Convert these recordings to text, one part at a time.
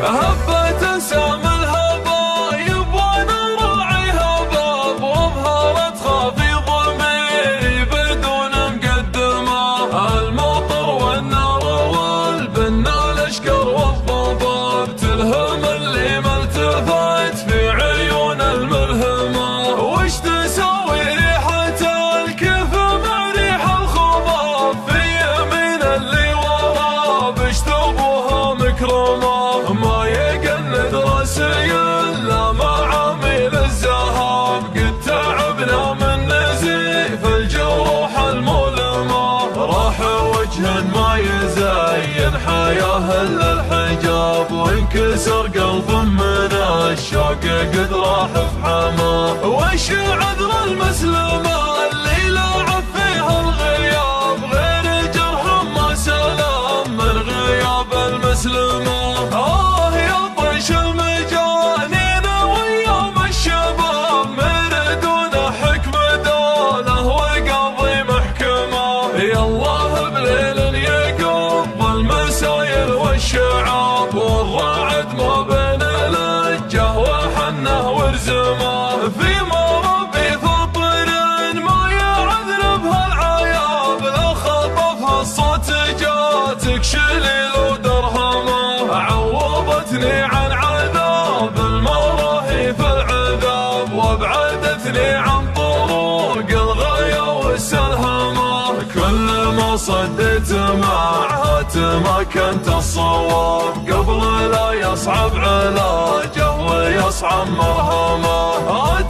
هبت سام الهبايب وانا راعيها باب، وابهرت خافي ضميري بدون مقدمه. المطر والنار والبنا الاشكر والضباب، تلهم اللي ما التفت في عيون الملهمه. وش تساوي ريحه الكيف مع ريح الخضاب، في يمين اللي ورا بشتبوها مكرمه. ما يقلد راسي الا مع عميل الزهاب، قد تعبنا من نزيف الجروح المؤلمه. راح وجه ما يزين حياه الا الحجاب، وانكسر قلب من الشوق قد راح في حماه. وش عذر المسلمه اللي لاعب فيها الغياب، غير جرح ما سلام من غياب المسلمه. يا طيش المجانين ويوم الشباب، مردون حكم دوله وقاضي محكمه. يا الله بليل يقض المساير والشعاب، والرعد ما بين لجه وحنه ورزمه. في مربي فطر ما يعذر بهالعياب، لو خطفها الصوت جاتك شليل ودرهمه. عوضتني عن عذاب المراهي في العذاب، وابعدتني عن طرق الغاية والسلهمه. كل ما صديت معها تمكنت الصواب، قبل لا يصعب علاجه ويصعب مرهمه.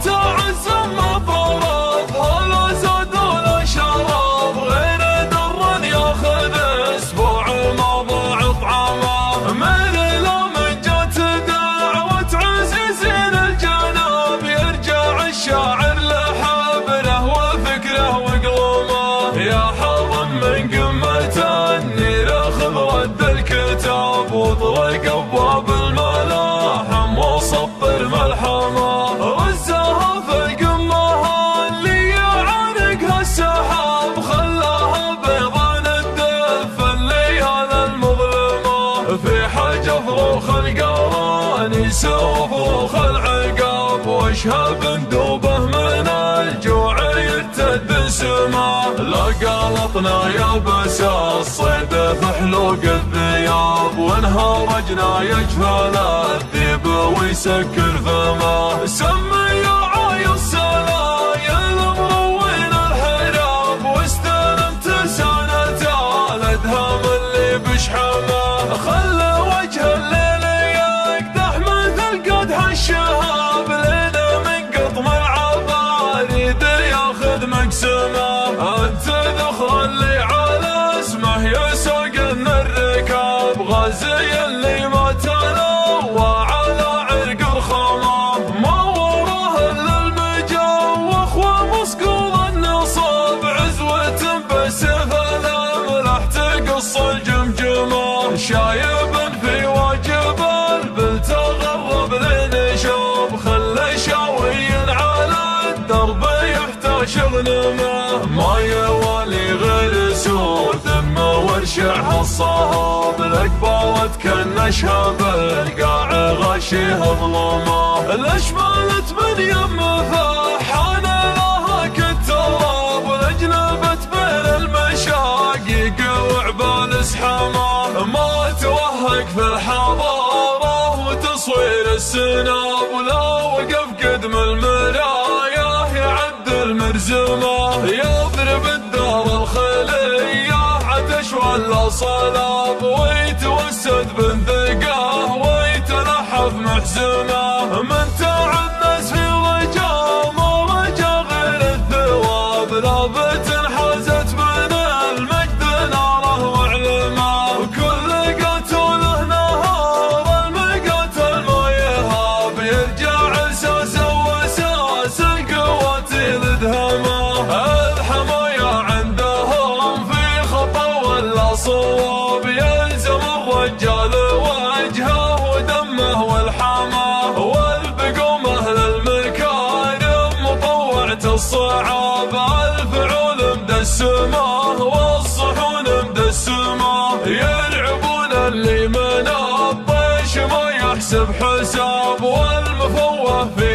تعز ما فرض هلا زاد ولا شراب، غير در ياخذ اسبوع ما ضاع طعامه. من لما جت دعوة عزيزين الجناب، يرجع الشاعر لحبله وفكره وقلومه. يا حظ من قمة النير خذ رد الكتاب، واطرق ابواب الملاحم وصفر ملحمه. رزها في القمه اللي يعانقها السحاب، خلاها بيضان الدف الليالي المظلمه. في حاجه فروخ القراني سوى فروخ العقاب، واشهى ندوبه من الجوع يرتد سماه. لا قلطنا يا بس الصيد في حلوق الثياب، وانهرجنا يجفل الذيب ويسكر فمه. سمي يا عايص سلايل مروين الحراب، واستلمت سنة الادهم اللي بشحمه. خلى وجه الليل يقدح مثل قدح الشهاب، لنا من قطم العباريد ياخذ مقسمه. انت ذخر اللي على اسمه يسوق الركاب، غازي اللي ما تلوى على عرق الخمام. ما وراه الا المجوخ ومسقوط النصاب، عزوة بالسيف الاملح تقص الجمجمه. شايب في واجب البل تغرب لنشوف، خلى شاوي على الدرب يحتاج غنمه. ما يوالي غير سود ثم ورشع الصهاب، الاقبالت كنشها بالقاع غشيها ظلمه. الاشمالت من يم فحان لها كالتراب، والاجنبت بين المشاقيق وعبال اسحامه. ما توهق في الحضاره وتصوير السناب، ولا وقف قدم المرايه يعد المرزمه. يضرب الدار الخليه عتش ولا صلاب، ويتوسد بندقه ويتلحف محزمه. من تعنس في رجا ما رجا غير الثواب، لابت حازت من المجد ناره وعلمه. وكل قاتله نهار المقاتل ما يهاب، يرجع اساسه واساس القوات الادهمه. الحمايه عندهم في خطا ولا صواب، يلزم الرجال وجهه ودمه والحماه. والمفوه في